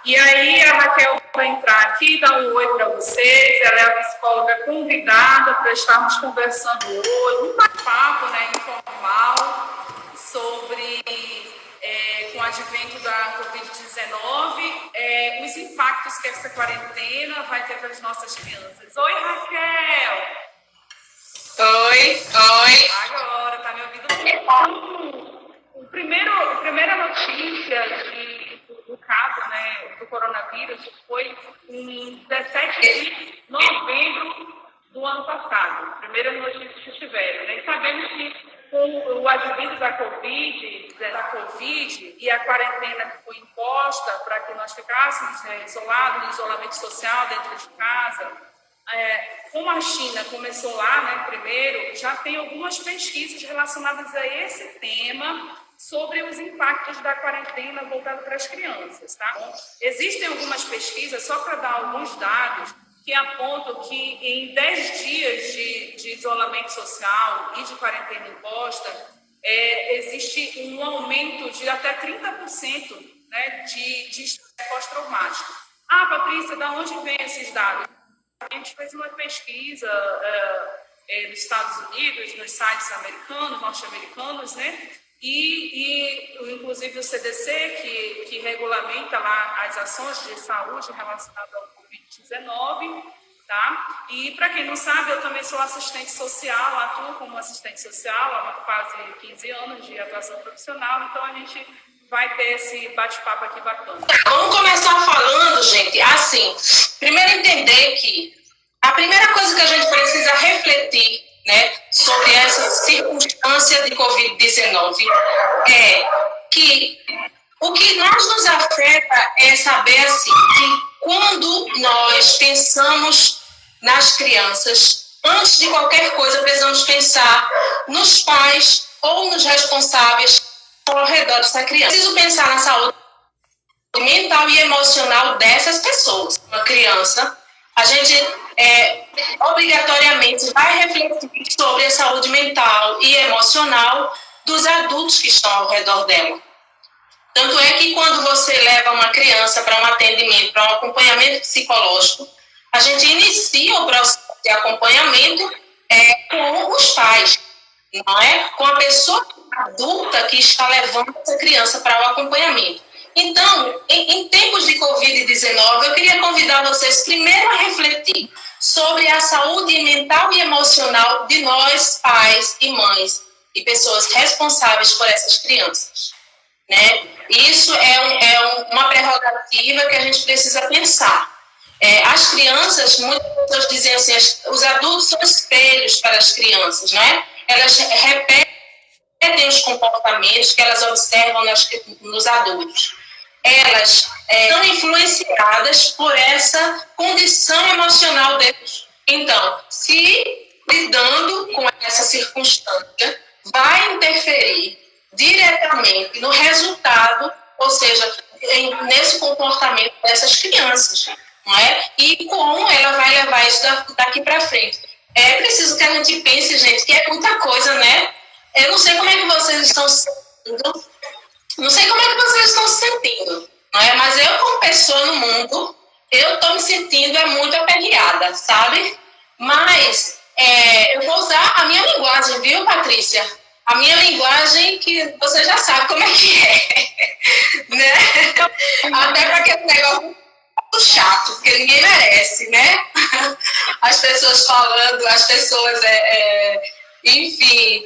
E aí a Raquel vai entrar aqui, dar um oi para vocês. Ela é a psicóloga convidada para estarmos conversando hoje, um bate-papo, né, informal, sobre, com o advento da Covid-19, os impactos que essa quarentena vai ter para as nossas crianças. Oi, Raquel! Oi. Agora, tá me ouvindo? A primeira notícia do caso, né, do coronavírus foi em 17 de novembro do ano passado. Primeiras notícias que tiveram. Né? E sabemos que com o advento da Covid e a quarentena que foi imposta para que nós ficássemos isolados, no isolamento social dentro de casa, como a China começou lá, né, primeiro, já tem algumas pesquisas relacionadas a esse tema sobre os impactos da quarentena voltada para as crianças, tá? Existem algumas pesquisas, só para dar alguns dados, que apontam que em 10 dias de isolamento social e de quarentena imposta, existe um aumento de até 30%, né, de estresse pós-traumático. Patrícia, de onde vem esses dados? A gente fez uma pesquisa nos Estados Unidos, nos sites americanos, norte-americanos, né? E inclusive o CDC, que regulamenta lá as ações de saúde relacionadas ao Covid-19, tá? E para quem não sabe, eu também sou assistente social, atuo como assistente social há quase 15 anos de atuação profissional, então a gente vai ter esse bate-papo aqui bacana. Vamos começar falando, gente, assim, primeiro entender que a primeira coisa que a gente precisa refletir, né, sobre essa circunstância de Covid-19 é que o que nos afeta é saber, assim, que quando nós pensamos nas crianças, antes de qualquer coisa, precisamos pensar nos pais ou nos responsáveis ao redor dessa criança. Preciso pensar na saúde mental e emocional dessas pessoas. Uma criança, a gente obrigatoriamente vai refletir sobre a saúde mental e emocional dos adultos que estão ao redor dela. Tanto é que quando você leva uma criança para um atendimento, para um acompanhamento psicológico, a gente inicia o processo de acompanhamento com os pais, não é? Com a pessoa adulta que está levando essa criança para o acompanhamento. Então, em tempos de Covid-19, eu queria convidar vocês primeiro a refletir sobre a saúde mental e emocional de nós, pais e mães, e pessoas responsáveis por essas crianças, né? Isso é uma prerrogativa que a gente precisa pensar. As crianças, muitas pessoas dizem assim, os adultos são espelhos para as crianças, né? Elas repetem os comportamentos que elas observam nos adultos. Elas são influenciadas por essa condição emocional deles. Então, se lidando com essa circunstância, vai interferir diretamente no resultado, ou seja, nesse comportamento dessas crianças, não é? E como ela vai levar isso daqui para frente. É preciso que a gente pense, gente, que é muita coisa, né? Eu não sei como é que vocês estão sentindo, não sei como é que vocês estão se sentindo, não é? Mas eu, como pessoa no mundo, eu estou me sentindo muito aperreada, sabe? Mas eu vou usar a minha linguagem, viu, Patrícia? A minha linguagem que você já sabe como é que é, né? Até para aquele negócio muito chato, porque ninguém merece, né? As pessoas falando, as pessoas, enfim,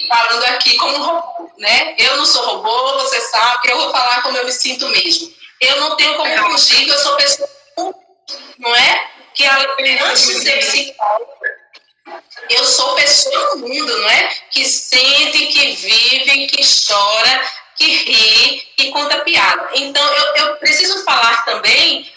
falando aqui como robô, né? Eu não sou robô, você sabe, eu vou falar como eu me sinto mesmo. Eu não tenho como fugir, eu sou pessoa, não é? Que antes de ser psicóloga, eu sou pessoa no mundo, não é? Que sente, que vive, que chora, que ri, que conta piada. Então, eu preciso falar também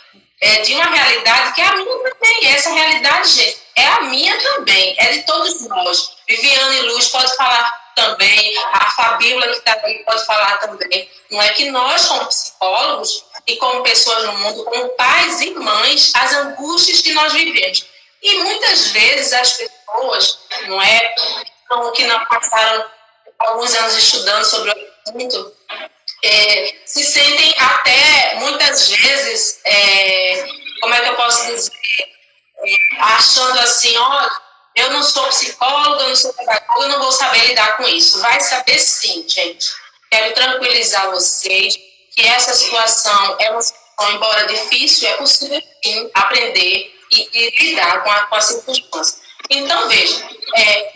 de uma realidade que é a minha também. Essa realidade, gente, é a minha também, é de todos nós. Viviane Luz pode falar também, a Fabíola que está aí pode falar também. Não é que nós, como psicólogos e como pessoas no mundo, como pais e mães, as angústias que nós vivemos. E muitas vezes as pessoas, não é, que não passaram alguns anos estudando sobre o assunto, se sentem até muitas vezes, como é que eu posso dizer, achando assim, olha, eu não sou psicóloga, eu não sou pedagoga, eu não vou saber lidar com isso. Vai saber sim, gente. Quero tranquilizar vocês que essa situação é uma situação, embora difícil, é possível sim aprender e lidar com a circunstância. Então, veja,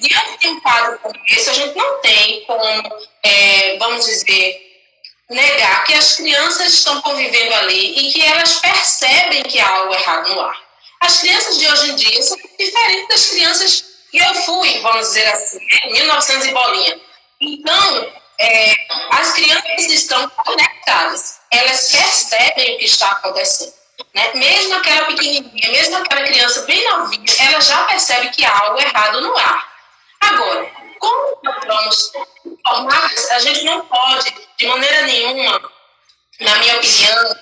diante de um quadro como esse, a gente não tem como, vamos dizer, negar que as crianças estão convivendo ali e que elas percebem que há algo errado no ar. As crianças de hoje em dia são diferentes das crianças que eu fui, vamos dizer assim, em 1900 e bolinha. Então, as crianças estão conectadas, elas percebem o que está acontecendo. Né? Mesmo aquela pequenininha, mesmo aquela criança bem novinha, ela já percebe que há algo errado no ar. Agora, como nós vamos informar? A gente não pode, de maneira nenhuma, na minha opinião,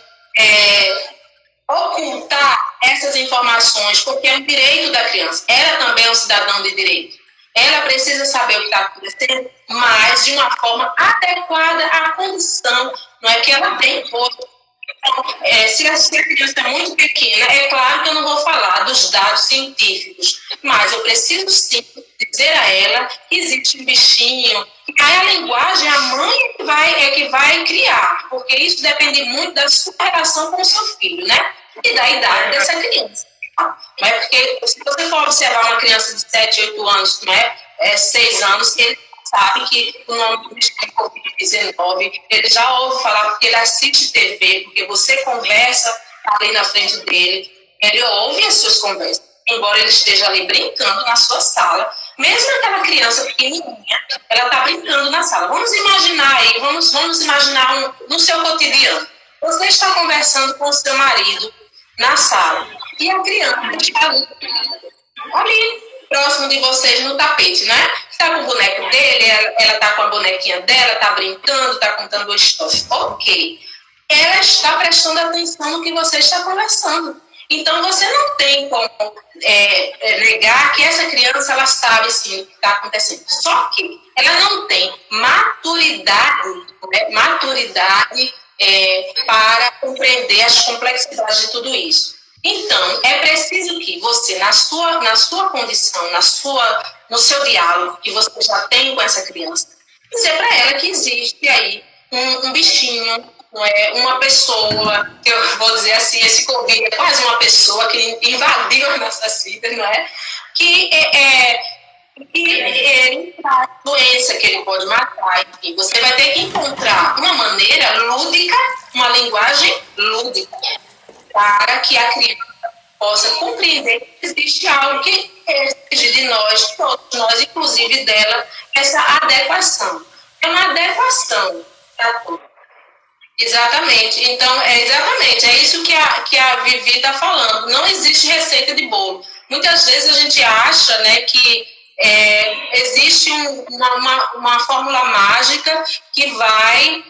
ocultar essas informações, porque é um direito da criança. Ela também é um cidadão de direito. Ela precisa saber o que está acontecendo, mas de uma forma adequada à condição, não é que ela tem hoje. Então, se a criança é muito pequena, é claro que eu não vou falar dos dados científicos, mas eu preciso sim dizer a ela que existe um bichinho, que a linguagem, a mãe que vai criar, porque isso depende muito da sua relação com o seu filho, né? E da idade dessa criança. Não é porque, se você for observar uma criança de 7, 8 anos, não é? 6 anos, ele sabe que o nome do bichinho é Covid-19, ele já ouve falar porque ele assiste TV, porque você conversa ali na frente dele, ele ouve as suas conversas, embora ele esteja ali brincando na sua sala. Mesmo aquela criança pequenininha, ela está brincando na sala. Vamos imaginar aí, vamos imaginar no seu cotidiano. Você está conversando com o seu marido na sala e a criança está ali próximo de vocês no tapete, né? Está com o boneco dele, ela está com a bonequinha dela, está brincando, está contando uma história. Ok. Ela está prestando atenção no que você está conversando. Então, você não tem como negar que essa criança, ela sabe, sim, o que está acontecendo. Só que ela não tem maturidade, para compreender as complexidades de tudo isso. Então, é preciso que você, na sua condição, no seu diálogo que você já tem com essa criança, dizer para ela que existe aí um bichinho, não é? Uma pessoa, que eu vou dizer assim, esse Covid é quase uma pessoa que invadiu as nossas vidas, não é? Que ele traz doença que ele pode matar, enfim, você vai ter que encontrar uma maneira lúdica, uma linguagem lúdica, para que a criança possa compreender que existe algo que exige de nós, todos nós, inclusive dela, essa adequação. É uma adequação para todos. Exatamente. Então, é isso que a Vivi está falando. Não existe receita de bolo. Muitas vezes a gente acha, né, que existe uma fórmula mágica que vai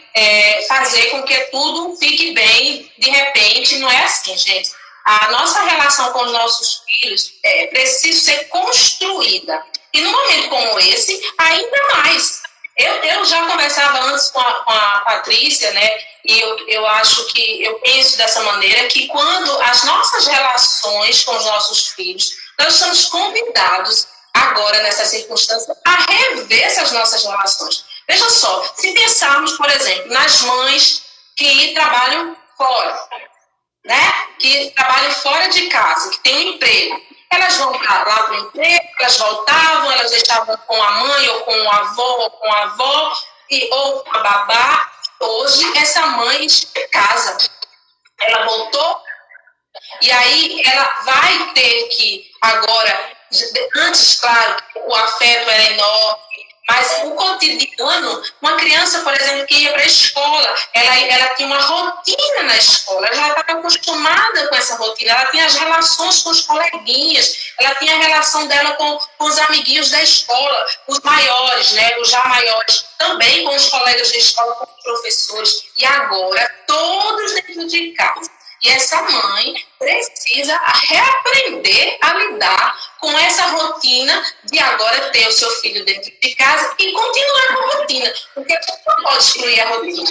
fazer com que tudo fique bem de repente. Não é assim, gente. A nossa relação com os nossos filhos precisa ser construída. E num momento como esse, ainda mais. Eu já conversava antes com a Patrícia, né? E eu acho que, eu penso dessa maneira, que quando as nossas relações com os nossos filhos, nós estamos convidados, agora nessa circunstância, a rever essas nossas relações. Veja só, se pensarmos, por exemplo, nas mães que trabalham fora, né? Que trabalham fora de casa, que têm um emprego. Elas vão lá para o emprego, elas voltavam, elas deixavam com a mãe, ou com o avô, ou com a avó, ou com a babá. Hoje, essa mãe está em casa. Ela voltou, e aí ela vai ter que, agora, antes, claro, o afeto era enorme, mas o cotidiano, uma criança, por exemplo, que ia para a escola, ela tinha uma rotina na escola, ela já estava acostumada com essa rotina, ela tinha as relações com os coleguinhas, ela tinha a relação dela com os amiguinhos da escola, os maiores, né, os já maiores, também com os colegas de escola, com os professores, e agora todos dentro de casa. E essa mãe precisa reaprender a lidar com essa rotina de agora ter o seu filho dentro de casa e continuar com a rotina, porque você não pode excluir a rotina.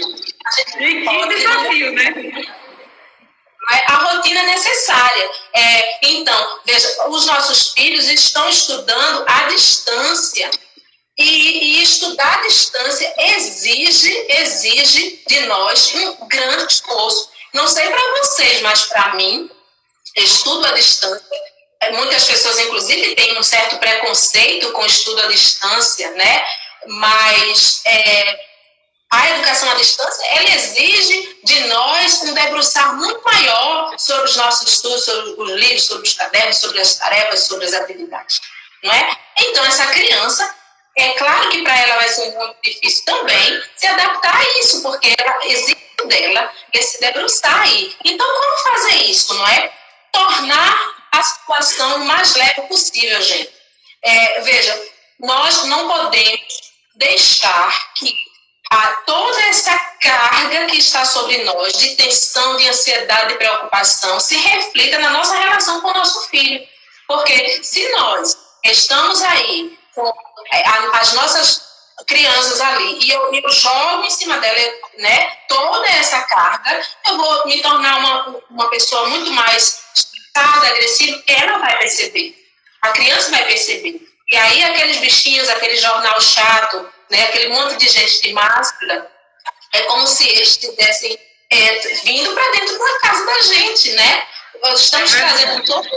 E que desafio, né? A rotina é necessária. Então, veja, os nossos filhos estão estudando à distância. E estudar à distância exige de nós um grande esforço. Não sei para vocês, mas para mim, estudo à distância, muitas pessoas, inclusive, têm um certo preconceito com o estudo à distância, né? Mas a educação à distância, ela exige de nós um debruçar muito maior sobre os nossos estudos, sobre os livros, sobre os cadernos, sobre as tarefas, sobre as atividades, não é? Então, essa criança, é claro que para ela vai ser muito difícil também se adaptar a isso, porque ela exige dela esse debruçar aí. Então, como fazer isso, não é? Tornar a situação o mais leve possível, gente. Veja, nós não podemos deixar que toda essa carga que está sobre nós, de tensão, de ansiedade, de preocupação, se reflita na nossa relação com o nosso filho. Porque se nós estamos aí com as nossas crianças ali e eu jogo em cima dela, né, toda essa carga, eu vou me tornar uma pessoa muito mais estressada, agressiva, ela vai perceber. A criança vai perceber. E aí aqueles bichinhos, aquele jornal chato, né, aquele monte de gente de máscara, é como se eles estivessem vindo para dentro da casa da gente, né? Nós estamos trazendo toda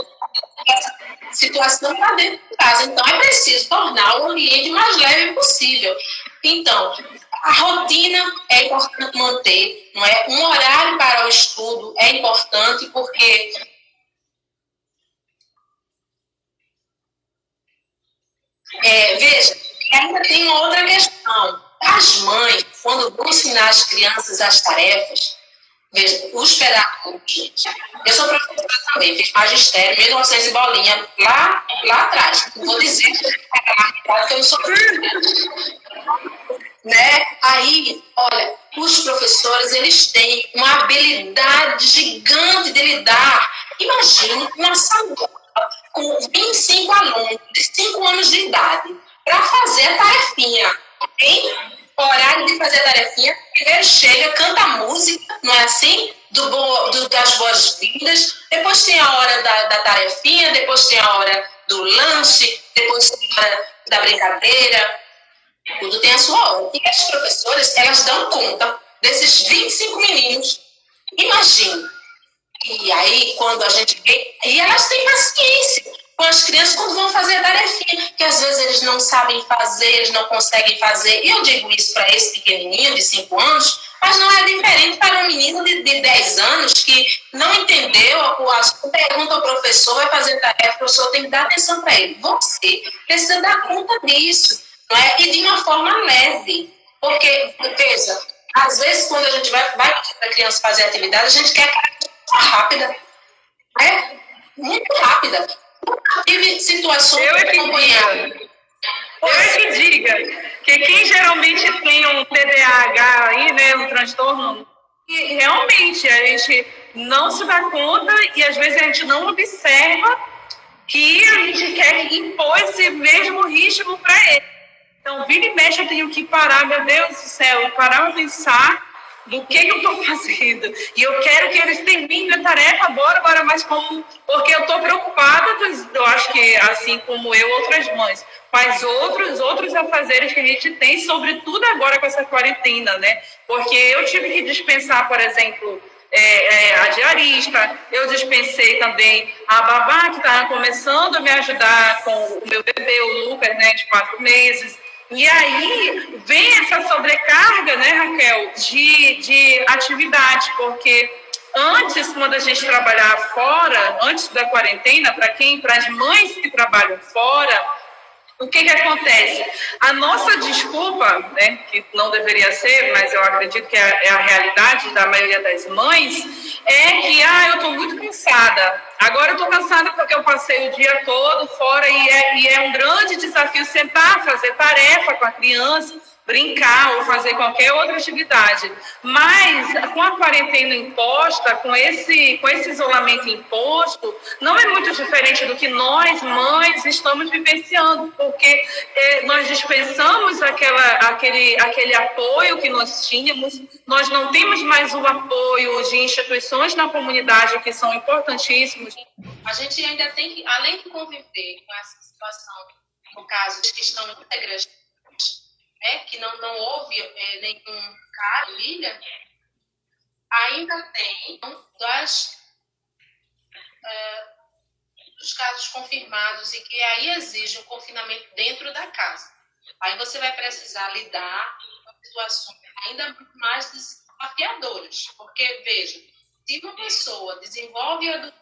essa situação para dentro de casa. Então, é preciso tornar o ambiente mais leve possível. Então, a rotina é importante manter, não é? Um horário para o estudo é importante, porque veja, ainda tem uma outra questão. As mães, quando vão ensinar as crianças as tarefas, veja, os pedagogos, gente, eu sou professora também, fiz magistério, 1900 e bolinha, lá atrás. Não vou dizer que eu não sou né? Aí, olha, os professores, eles têm uma habilidade gigante de lidar. Imagine uma sala com 25 alunos de 5 anos de idade para fazer a tarefinha. Tem horário de fazer a tarefinha, primeiro chega, canta a música, não é assim? Das boas-vindas, depois tem a hora da tarefinha, depois tem a hora do lanche, depois tem a hora da brincadeira, tudo tem a sua hora. E as professoras, elas dão conta desses 25 meninos. Imagine. E aí, quando a gente vê, e elas têm paciência com as crianças quando vão fazer a tarefinha, que às vezes eles não sabem fazer, eles não conseguem fazer. E eu digo isso para esse pequenininho de 5 anos, mas não é diferente para um menino de 10 anos que não entendeu, pergunta ao professor, vai fazer tarefa, o professor tem que dar atenção para ele. Você precisa dar conta disso, não é? E de uma forma leve. Porque, veja, às vezes quando a gente vai para a criança fazer atividade, a gente quer que ela rápida, né? Muito rápida. Tive situações acompanhadas. Eu que diga que quem geralmente tem um TDAH aí, né, um transtorno, e realmente a gente não se dá conta e às vezes a gente não observa que a gente quer impor esse mesmo ritmo para ele. Então, vira e mexe, eu tenho que parar, meu Deus do céu, parar para pensar do que eu estou fazendo. E eu quero que eles terminem a tarefa agora, mas porque eu estou preocupada, eu acho que assim como eu, outras mães, mas outros afazeres que a gente tem, sobretudo agora com essa quarentena, né? Porque eu tive que dispensar, por exemplo, a diarista, eu dispensei também a babá, que estava começando a me ajudar com o meu bebê, o Lucas, né, de 4 meses. E aí vem essa sobrecarga, né, Raquel, de atividade, porque antes, quando a gente trabalhava fora, antes da quarentena, para as mães que trabalham fora, o que acontece? A nossa desculpa, né, que não deveria ser, mas eu acredito que é a realidade da maioria das mães, é que, eu estou muito cansada. Agora eu estou cansada porque eu passei o dia todo fora e é um grande desafio sentar, fazer tarefa com a criança, brincar ou fazer qualquer outra atividade. Mas com a quarentena imposta, com esse isolamento imposto, não é muito diferente do que nós, mães, estamos vivenciando, porque nós dispensamos aquele apoio que nós tínhamos, nós não temos mais o apoio de instituições na comunidade que são importantíssimos. A gente ainda tem que, além de conviver com essa situação, no caso de que estão íntegras, que não houve nenhum caso, Lília, ainda tem dos casos confirmados e que aí exige um confinamento dentro da casa. Aí você vai precisar lidar com situações ainda mais desafiadoras, porque, veja, se uma pessoa desenvolve a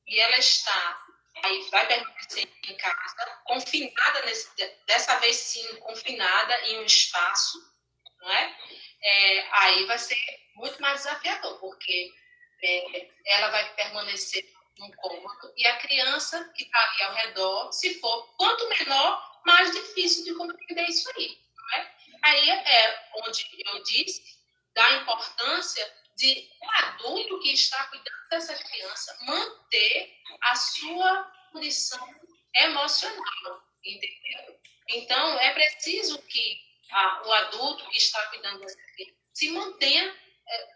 e ela está aí vai permanecer em casa, confinada, dessa vez sim, confinada em um espaço, não é? Aí vai ser muito mais desafiador, porque ela vai permanecer num cômodo e a criança que está ali ao redor, se for quanto menor, mais difícil de compreender isso aí, não é? Aí é onde eu disse da importância de um adulto que está cuidando dessa criança manter a sua condição emocional, entendeu? Então, é preciso que o adulto que está cuidando dessa criança se mantenha,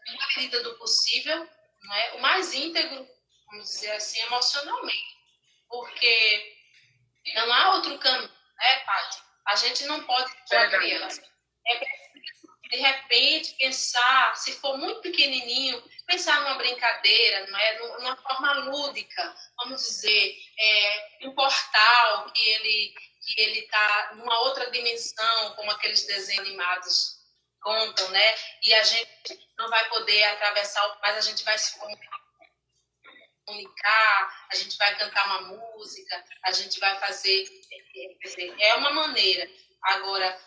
na medida do possível, não é, o mais íntegro, vamos dizer assim, emocionalmente. Porque não há outro caminho, né, Paty? A gente não pode ter a criança. É preciso, de repente, pensar, se for muito pequenininho, pensar numa brincadeira, não é? Numa forma lúdica, vamos dizer, um portal que ele está numa outra dimensão, como aqueles desenhos animados contam, né? E a gente não vai poder atravessar, mas a gente vai se comunicar, a gente vai cantar uma música, a gente vai fazer, quer dizer, é uma maneira. Agora,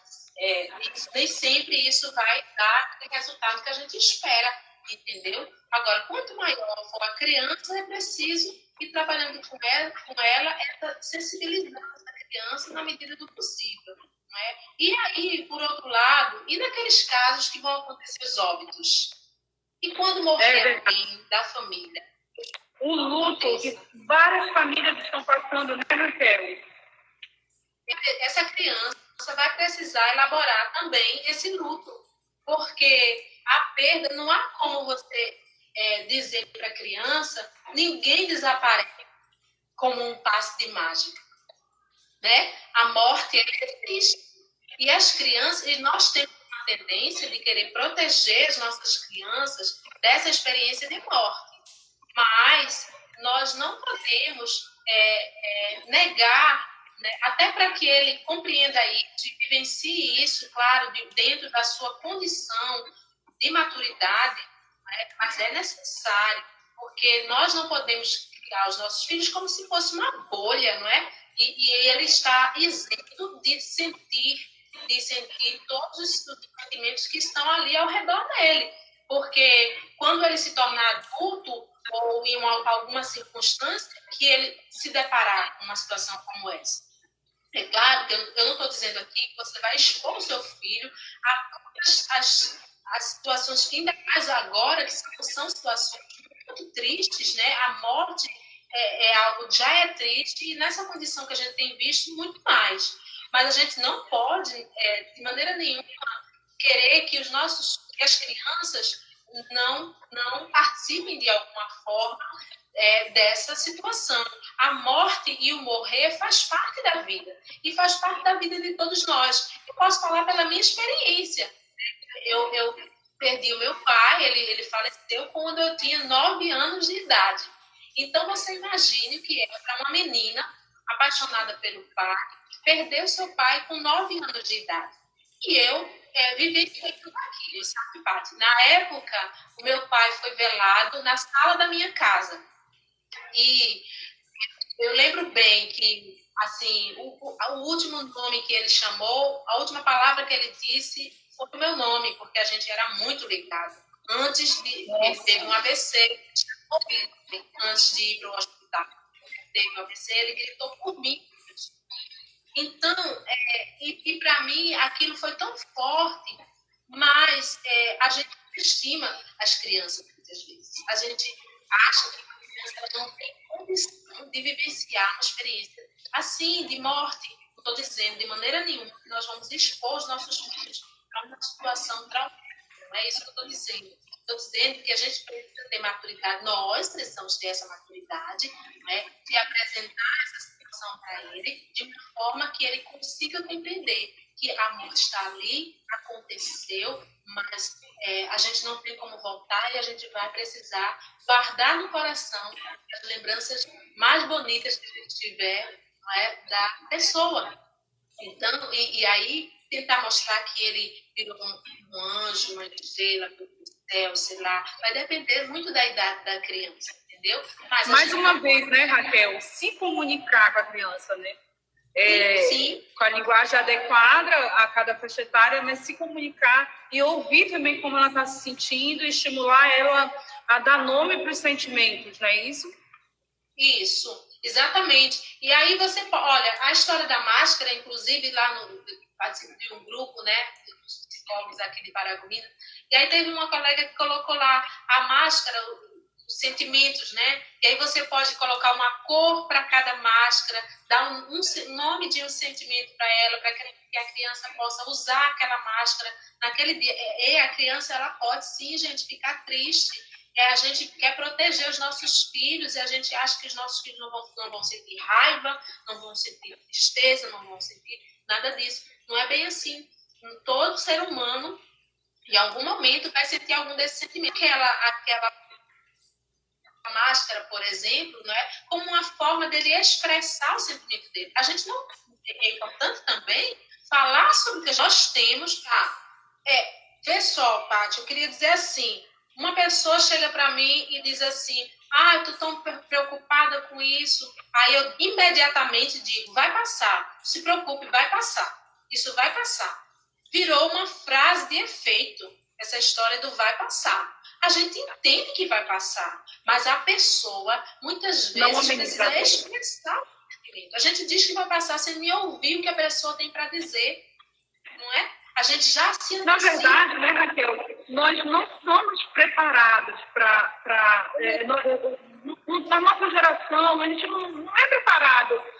nem sempre isso vai dar o resultado que a gente espera, entendeu? Agora, quanto maior for a criança, é preciso ir trabalhando com ela sensibilizando essa criança na medida do possível. Não é? E aí, por outro lado, e naqueles casos que vão acontecer os óbitos? E quando morrer alguém da família? O luto que várias famílias estão passando, né, Raquel? Essa criança vai precisar elaborar também esse luto, porque a perda, não há como você dizer para a criança, ninguém desaparece como um passe de mágica, né? A morte é triste. E as crianças, e nós temos uma tendência de querer proteger as nossas crianças dessa experiência de morte, mas nós não podemos negar, né, até para que ele compreenda isso e vivencie isso, claro, dentro da sua condição de maturidade, né, mas é necessário, porque nós não podemos criar os nossos filhos como se fosse uma bolha, não é? E ele está isento de sentir todos os sentimentos que estão ali ao redor dele, porque quando ele se tornar adulto ou em alguma circunstância que ele se deparar com uma situação como essa. É claro que eu não estou dizendo aqui que você vai expor o seu filho a todas as situações que ainda mais agora, que são situações muito tristes, né? A morte é algo já é triste e nessa condição que a gente tem visto muito mais. Mas a gente não pode, de maneira nenhuma, querer que as crianças não participem de alguma forma dessa situação. A morte e o morrer faz parte da vida e faz parte da vida de todos nós. Eu posso falar pela minha experiência. Eu perdi o meu pai, ele faleceu quando eu tinha 9 anos de idade. Então, você imagine o que é para uma menina apaixonada pelo pai, perder o seu pai com 9 anos de idade. E eu vivenciei tudo aquilo, sabe, Paty? Na época, o meu pai foi velado na sala da minha casa. E eu lembro bem que, assim, o último nome que ele chamou, a última palavra que ele disse foi o meu nome, porque a gente era muito ligado. Antes de... Ele teve um AVC, antes de ir para o hospital. Ele teve um AVC, ele gritou por mim. Então, e para mim, aquilo foi tão forte, mas a gente estima as crianças, muitas vezes. A gente acha que a criança ela não tem condição de vivenciar uma experiência assim, de morte. Não estou dizendo de maneira nenhuma que nós vamos expor os nossos filhos a uma situação traumática. Não é isso que eu estou dizendo. Estou dizendo que a gente precisa ter maturidade, nós precisamos ter essa maturidade, né, de apresentar essa situação para ele de uma forma que ele consiga compreender que a morte está ali, aconteceu, mas a gente não tem como voltar e a gente vai precisar guardar no coração as lembranças mais bonitas que a gente tiver, não é, da pessoa. Então, e aí tentar mostrar que ele virou um anjo, uma estrela do céu, sei lá, vai depender muito da idade da criança, entendeu? Mas mais uma vez, né, Raquel, se comunicar com a criança, né? Sim. Com a linguagem adequada a cada faixa etária, mas se comunicar e ouvir também como ela está se sentindo e estimular ela a dar nome para os sentimentos, não é isso? Isso, exatamente. E aí você, olha, a história da máscara, inclusive lá no participo de um grupo, né, dos psicólogos aqui de Paragominas, e aí teve uma colega que colocou lá a máscara, os sentimentos, né? E aí você pode colocar uma cor para cada máscara, dar um nome de um sentimento para ela, para que a criança possa usar aquela máscara naquele dia. E a criança, ela pode sim, gente, ficar triste. A gente quer proteger os nossos filhos e a gente acha que os nossos filhos não vão sentir raiva, não vão sentir tristeza, não vão sentir nada disso. Não é bem assim. Todo ser humano, em algum momento, vai sentir algum desses sentimentos. Aquela máscara, por exemplo, não é? Como uma forma dele expressar o sentimento dele. A gente não é importante também falar sobre o que nós temos. Vê só, Paty, eu queria dizer assim, uma pessoa chega para mim e diz assim, eu estou tão preocupada com isso. Aí eu imediatamente digo, vai passar, não se preocupe, vai passar. Isso vai passar. Virou uma frase de efeito, essa história do vai passar. A gente entende que vai passar, mas a pessoa, muitas vezes, precisa expressar o sentimento. A gente diz que vai passar sem nem ouvir o que a pessoa tem para dizer, não é? A gente já se antecipa. Na verdade, né, Raquel, nós não somos preparados para... na nossa geração, a gente não é preparado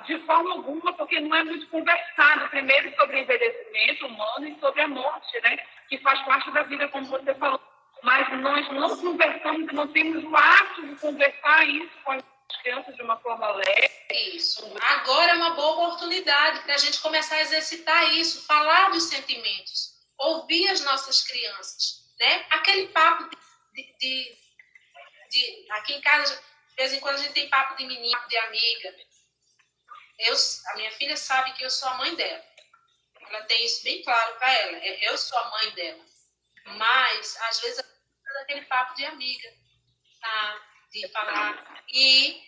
de forma alguma, porque não é muito conversado, primeiro, sobre o envelhecimento humano e sobre a morte, né, que faz parte da vida, como você falou. Mas nós não conversamos, não temos o hábito de conversar isso com as crianças de uma forma leve. Isso. Agora é uma boa oportunidade para a gente começar a exercitar isso, falar dos sentimentos, ouvir as nossas crianças, né? Aquele papo aqui em casa, de vez em quando a gente tem papo de menina, de amiga. A minha filha sabe que eu sou a mãe dela. Ela tem isso bem claro para ela. Eu sou a mãe dela. Mas, às vezes, aquele papo de amiga, tá? De falar. E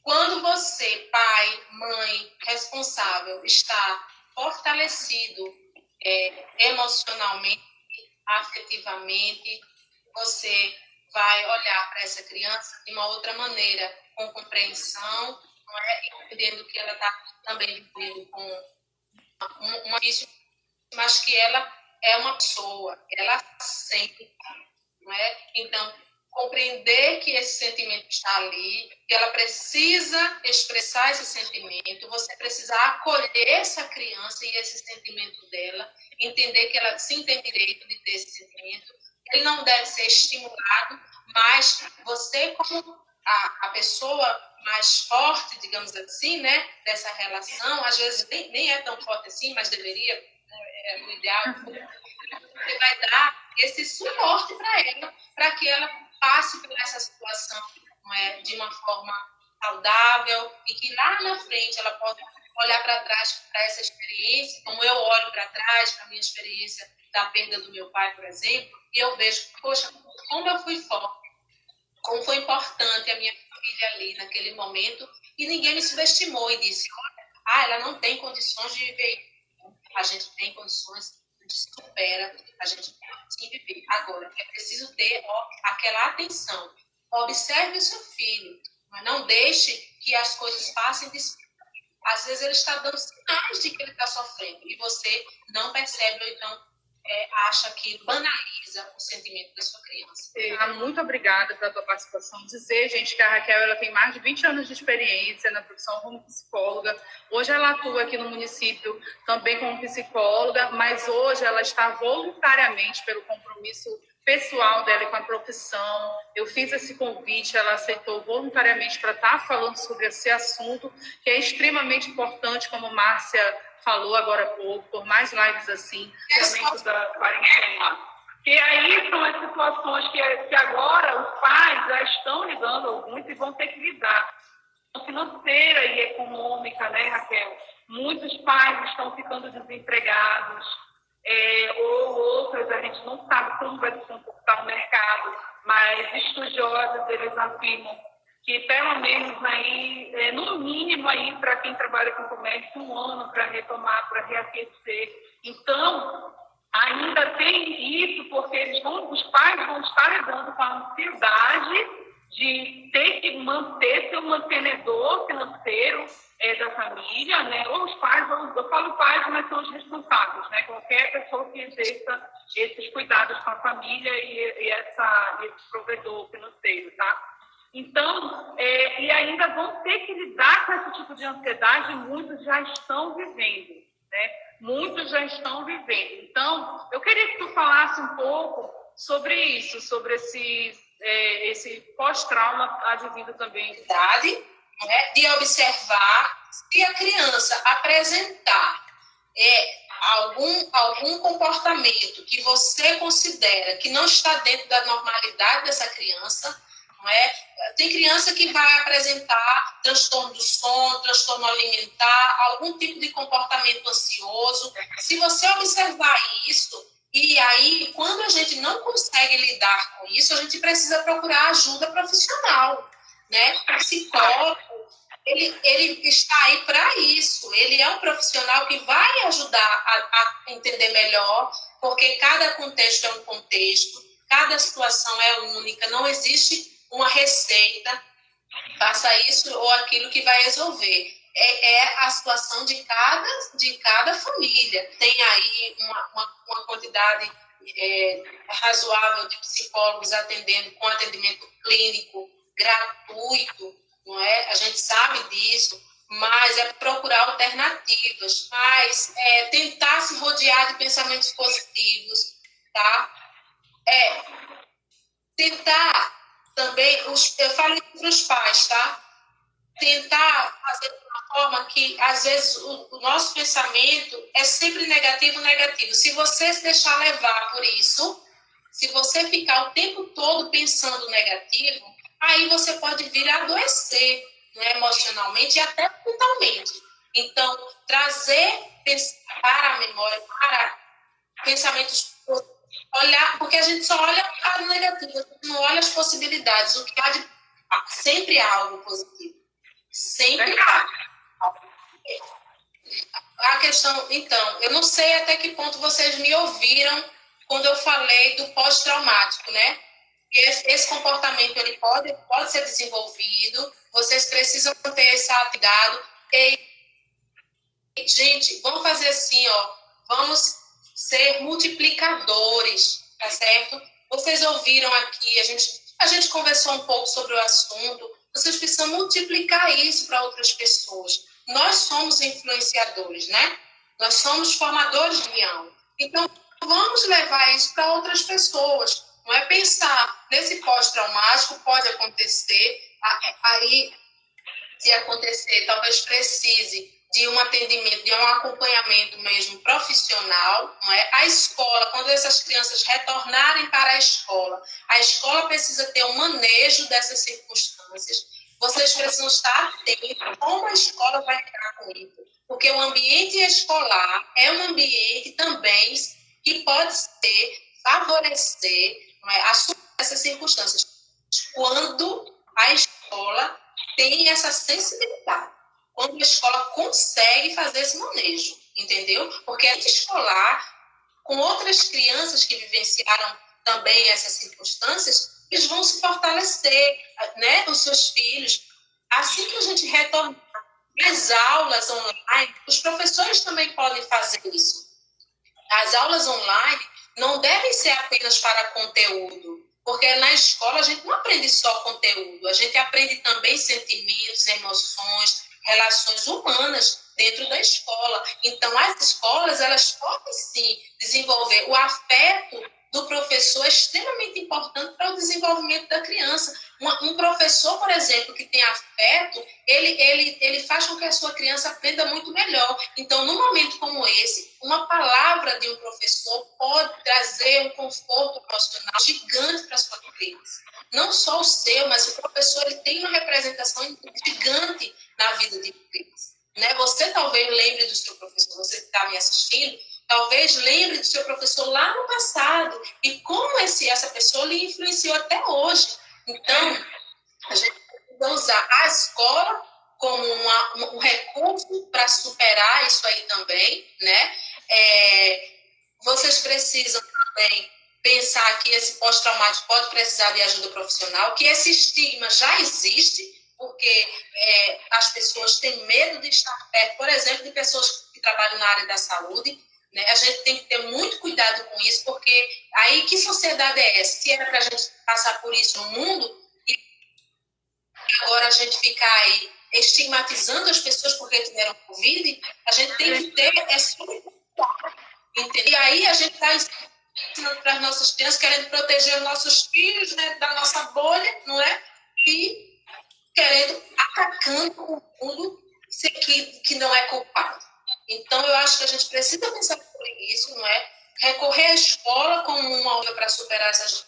quando você, pai, mãe, responsável, está fortalecido emocionalmente, afetivamente, você vai olhar para essa criança de uma outra maneira, com compreensão, não é? Entendendo que ela está também vivendo com uma difícil, mas que ela é uma pessoa, ela sente, não é? Então, compreender que esse sentimento está ali, que ela precisa expressar esse sentimento, você precisa acolher essa criança e esse sentimento dela, entender que ela sim tem direito de ter esse sentimento, ele não deve ser estimulado, mas você, como a pessoa mais forte, digamos assim, né, dessa relação, às vezes nem é tão forte assim, mas deveria, o ideal, você vai dar esse suporte para ela, para que ela passe por essa situação, não é, de uma forma saudável e que lá na frente ela possa olhar para trás para essa experiência, como eu olho para trás para a minha experiência da perda do meu pai, por exemplo, e eu vejo, poxa, como eu fui forte, como foi importante a minha família ali naquele momento, e ninguém me subestimou e disse, olha, ela não tem condições de viver isso. A gente tem condições, a gente supera, a gente pode viver. Agora, é preciso ter aquela atenção. Observe o seu filho, mas não deixe que as coisas passem despercebidas. às vezes ele está dando sinais de que ele está sofrendo e você não percebe ou então acha que banaliza o sentimento da sua criança. Muito obrigada pela tua participação. Dizer, gente, que a Raquel ela tem mais de 20 anos de experiência na profissão como psicóloga. Hoje ela atua aqui no município também como psicóloga, mas hoje ela está voluntariamente pelo compromisso pessoal dela com a profissão. Eu fiz esse convite, ela aceitou voluntariamente para estar falando sobre esse assunto, que é extremamente importante, como Márcia falou agora há pouco, por mais lives assim, também da quarentena. E aí são as situações que agora os pais já estão lidando alguns e vão ter que lidar. Financeira e econômica, né, Raquel? Muitos pais estão ficando desempregados, ou outros, a gente não sabe como vai se comportar o mercado, mas estudiosos, eles afirmam que pelo menos aí, no mínimo aí para quem trabalha com comércio, 1 ano para retomar, para reaquecer. Então, ainda tem isso, porque os pais vão estar lidando com a ansiedade de ter que manter seu mantenedor financeiro da família, né? Ou os pais, eu falo pais, mas são os responsáveis, né? Qualquer pessoa que exerça esses cuidados com a família e esse provedor financeiro, tá? Então, e ainda vão ter que lidar com esse tipo de ansiedade, muitos já estão vivendo, né? Muitos já estão vivendo. Então, eu queria que tu falasse um pouco sobre isso, sobre esse pós-trauma advindo também. De observar se a criança apresentar algum comportamento que você considera que não está dentro da normalidade dessa criança, não é? Tem criança que vai apresentar transtorno do sono, transtorno alimentar, algum tipo de comportamento ansioso. Se você observar isso, e aí, quando a gente não consegue lidar com isso, a gente precisa procurar ajuda profissional, né? O psicólogo, ele está aí para isso. Ele é um profissional que vai ajudar a entender melhor, porque cada contexto é um contexto, cada situação é única, não existe uma receita, faça isso ou aquilo que vai resolver. É a situação de cada família. Tem aí uma quantidade razoável de psicólogos atendendo com atendimento clínico gratuito, não é? A gente sabe disso, mas é procurar alternativas, mas tentar se rodear de pensamentos positivos, tá? Tentar também, eu falo para os pais, tá? Tentar fazer de uma forma que, às vezes, o nosso pensamento é sempre negativo. Se você se deixar levar por isso, se você ficar o tempo todo pensando negativo, aí você pode vir a adoecer, né, emocionalmente e até mentalmente. Então, trazer para a memória, para pensamentos positivos, olhar, porque a gente só olha a negativa, a gente não olha as possibilidades, o que há de sempre há algo positivo. Sempre há. A questão, então, eu não sei até que ponto vocês me ouviram quando eu falei do pós-traumático, né? Esse comportamento ele pode ser desenvolvido, vocês precisam ter esse cuidado. E, gente, vamos fazer assim, ó, vamos ser multiplicadores, tá certo? Vocês ouviram aqui, a gente conversou um pouco sobre o assunto, vocês precisam multiplicar isso para outras pessoas. Nós somos influenciadores, né? Nós somos formadores de união. Então, vamos levar isso para outras pessoas. Não é pensar nesse pós-traumático, pode acontecer, aí, se acontecer, talvez precise de um atendimento, de um acompanhamento mesmo profissional, não é? A escola, quando essas crianças retornarem para a escola precisa ter um manejo dessas circunstâncias. Vocês precisam estar atentos como a escola vai lidar com isso, porque o ambiente escolar é um ambiente também que pode favorecer, não é, essas circunstâncias, quando a escola tem essa sensibilidade. Quando a escola consegue fazer esse manejo, entendeu? Porque a escolar, com outras crianças que vivenciaram também essas circunstâncias, eles vão se fortalecer, né? Os seus filhos. Assim que a gente retornar As aulas online, os professores também podem fazer isso. As aulas online não devem ser apenas para conteúdo, porque na escola a gente não aprende só conteúdo, a gente aprende também sentimentos, emoções, relações humanas dentro da escola. Então, as escolas, elas podem sim desenvolver o afeto do professor, é extremamente importante para o desenvolvimento da criança. Um professor, por exemplo, que tem afeto, ele faz com que a sua criança aprenda muito melhor. Então, num momento como esse, uma palavra de um professor pode trazer um conforto emocional gigante para a sua criança. Não só o seu, mas o professor ele tem uma representação gigante na vida de criança. Né? Você talvez lembre do seu professor, você que está me assistindo, talvez lembre do seu professor lá no passado e como essa pessoa lhe influenciou até hoje. Então, a gente precisa usar a escola como um recurso para superar isso aí também, né? Vocês precisam também pensar que esse pós-traumático pode precisar de ajuda profissional, que esse estigma já existe, porque as pessoas têm medo de estar perto, por exemplo, de pessoas que trabalham na área da saúde, né? A gente tem que ter muito cuidado com isso, porque aí que sociedade é essa? Se era para a gente passar por isso no mundo, e agora a gente ficar aí estigmatizando as pessoas porque tiveram Covid, a gente tem que ter essa cuidado. E aí a gente está ensinando para as nossas crianças, querendo proteger os nossos filhos, né, da nossa bolha, não é? E querendo, atacando o mundo que não é culpado. Então, eu acho que a gente precisa pensar sobre isso, não é? Recorrer à escola como uma obra para superar essas...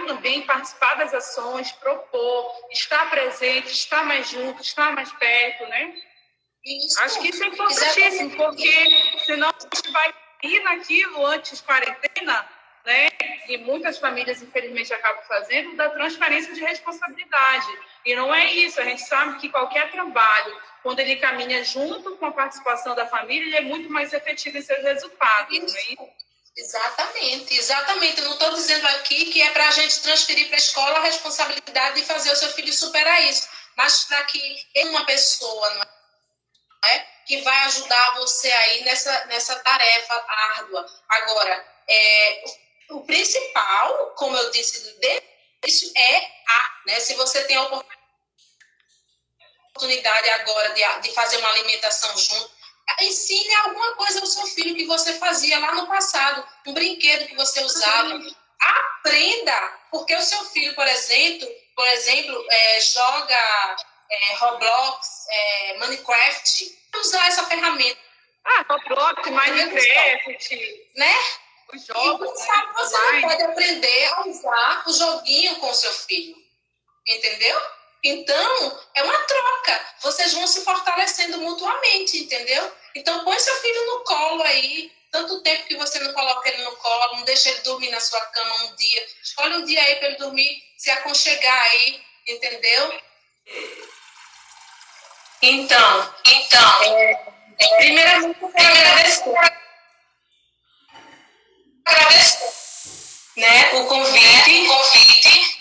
Também participar das ações, propor, estar presente, estar mais junto, estar mais perto, né? Isso, acho que isso é importantíssimo, porque senão a gente vai ir naquilo antes quarentena, né? E muitas famílias, infelizmente, acabam fazendo da transferência de responsabilidade. E não é isso. A gente sabe que qualquer trabalho, quando ele caminha junto com a participação da família, ele é muito mais efetivo em seus resultados. Isso. Né? Exatamente. Eu não estou dizendo aqui que é para a gente transferir para a escola a responsabilidade de fazer o seu filho superar isso, mas para que uma pessoa, não é, que vai ajudar você aí nessa tarefa árdua. Agora, o principal, como eu disse desde o início, né? Se você tem a oportunidade agora de fazer uma alimentação junto, ensine alguma coisa ao seu filho que você fazia lá no passado, um brinquedo que você usava. Aprenda, porque o seu filho, por exemplo, joga Roblox, Minecraft, usar essa ferramenta. Roblox, Minecraft, né? Os jogos, e sabe, você não pode aprender a usar o joguinho com o seu filho, entendeu? Então, é uma troca. Vocês vão se fortalecendo mutuamente, entendeu? Então, põe seu filho no colo aí. Tanto tempo que você não coloca ele no colo, não deixa ele dormir na sua cama um dia. Escolhe um dia aí para ele dormir, se aconchegar aí, entendeu? Então, primeiramente, eu quero agradecer, né, o convite.